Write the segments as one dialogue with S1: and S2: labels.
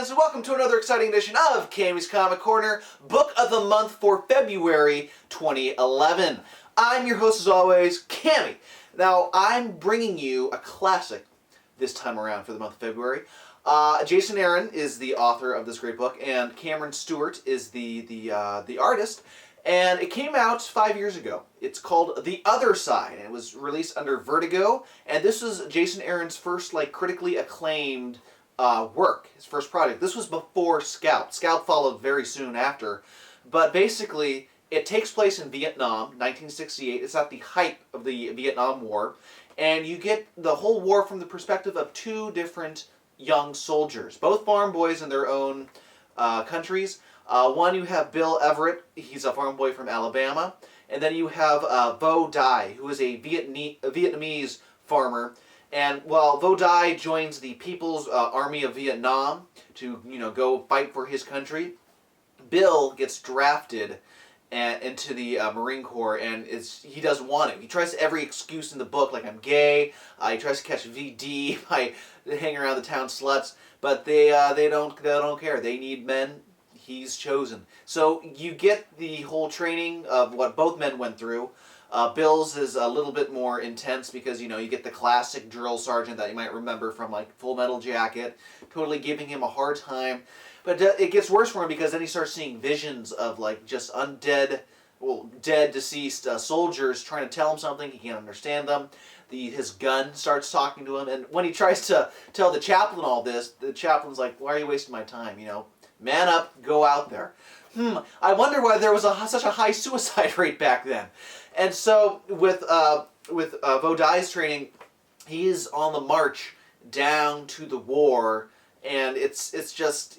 S1: fans, and welcome to another exciting edition of Cammy's Comic Corner, Book of the Month for February 2011. I'm your host, as always, Cammy. Now, I'm bringing you a classic this time around for the month of February. Jason Aaron is the author of this great book, and Cameron Stewart is the artist. And it came out 5 years ago. It's called The Other Side, and it was released under Vertigo. And this was Jason Aaron's first, critically acclaimed work, his first project. This was before Scalp. Scalp followed very soon after. But basically, it takes place in Vietnam, 1968. It's at the height of the Vietnam War. And you get the whole war from the perspective of two different young soldiers, both farm boys in their own countries. One, you have Bill Everett. He's a farm boy from Alabama. And then you have Vo Dai, who is a Vietnamese farmer. And while Vo Dai joins the People's Army of Vietnam to, go fight for his country, Bill gets drafted into the Marine Corps, and he doesn't want it. He tries every excuse in the book, like I'm gay. He tries to catch VD by hanging around the town sluts, but they don't care. They need men. He's chosen. So you get the whole training of what both men went through. Bill's is a little bit more intense because, you get the classic drill sergeant that you might remember from, Full Metal Jacket, totally giving him a hard time. But it gets worse for him because then he starts seeing visions of, just undead, dead, deceased soldiers trying to tell him something. He can't understand them. His gun starts talking to him. And when he tries to tell the chaplain all this, the chaplain's like, why are you wasting my time, Man up, go out there. I wonder why there was such a high suicide rate back then. And so with Vo Dai's training, he is on the march down to the war, and it's just,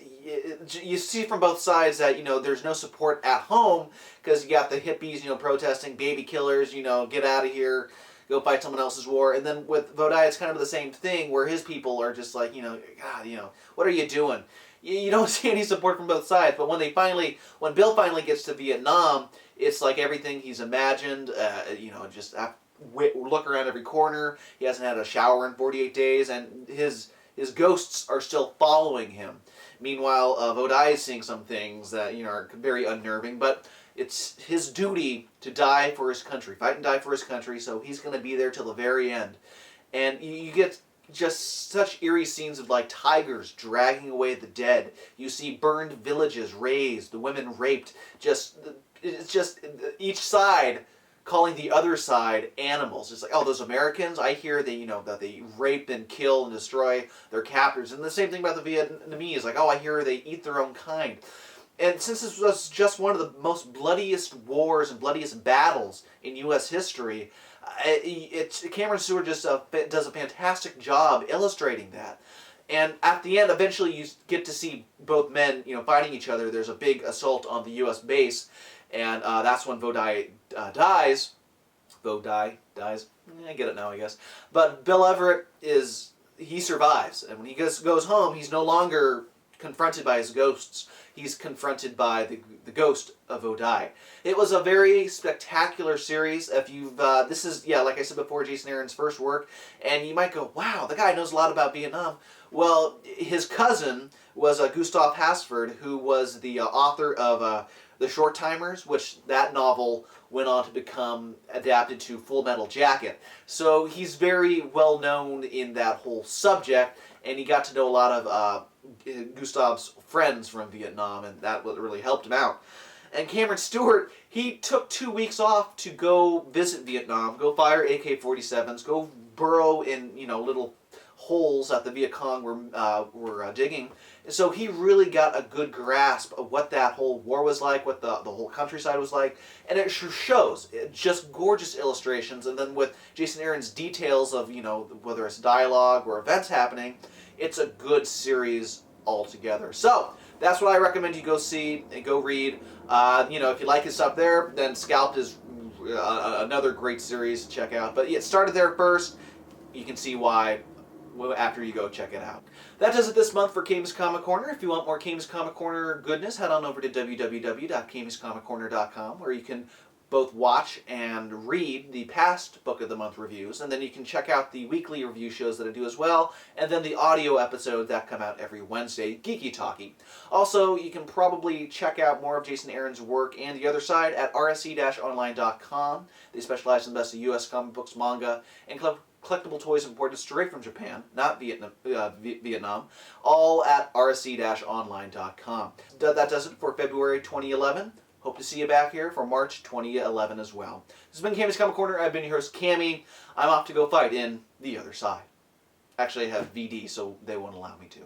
S1: you see from both sides that, there's no support at home because you got the hippies, protesting, baby killers, get out of here, go fight someone else's war. And then with Vo Dai, it's kind of the same thing where his people are just like, God, what are you doing? You don't see any support from both sides. But when Bill finally gets to Vietnam, it's like everything he's imagined. Just look around every corner. He hasn't had a shower in 48 days, and his ghosts are still following him. Meanwhile, Vo Dai is seeing some things that are very unnerving. But it's his duty to die for his country, fight and die for his country. So he's going to be there till the very end, and you get just such eerie scenes of tigers dragging away the dead. You see burned villages razed, the women raped. It's just each side calling the other side animals. It's like, oh, those Americans, I hear they, that they rape and kill and destroy their captors. And the same thing about the Vietnamese, oh, I hear they eat their own kind. And since this was just one of the most bloodiest wars and bloodiest battles in U.S. history, Cameron Stewart just does a fantastic job illustrating that. And at the end, eventually you get to see both men, fighting each other. There's a big assault on the U.S. base, and that's when Vo Dai dies. Vo Dai dies. I get it now, I guess. But Bill Everett he survives, and when he goes home, he's no longer confronted by his ghosts. He's confronted by the ghost of Vo Dai. It was a very spectacular series. If you've this is, like I said before, Jason Aaron's first work, and you might go, wow, the guy knows a lot about Vietnam. Well, his cousin was Gustav Hasford, who was the author of The Short Timers, which that novel went on to become adapted to Full Metal Jacket. So he's very well known in that whole subject, and he got to know a lot of Gustav's friends from Vietnam, and that really helped him out. And Cameron Stewart, he took 2 weeks off to go visit Vietnam, go fire AK-47s, go burrow in little holes that the Viet Cong were digging. And so he really got a good grasp of what that whole war was like, what the whole countryside was like, and it shows. Just gorgeous illustrations, and then with Jason Aaron's details of whether it's dialogue or events happening, it's a good series altogether. So that's what I recommend you go see and go read. If you like his stuff there, then Scalped is another great series to check out. But it started there first. You can see why after you go check it out. That does it this month for Cammy's Comic Corner. If you want more Cammy's Comic Corner goodness, head on over to www.cammyscomic corner.com, where you can both watch and read the past Book of the Month reviews, and then you can check out the weekly review shows that I do as well, and then the audio episodes that come out every Wednesday, Geeky Talkie. Also, you can probably check out more of Jason Aaron's work and The Other Side at rsc-online.com. They specialize in the best of U.S. comic books, manga, and collectible toys imported straight from Japan, not Vietnam, all at rsc-online.com. That does it for February 2011. Hope to see you back here for March 2011 as well. This has been Cammy's Comic Corner. I've been your host, Cammy. I'm off to go fight in The Other Side. Actually, I have VD, so they won't allow me to.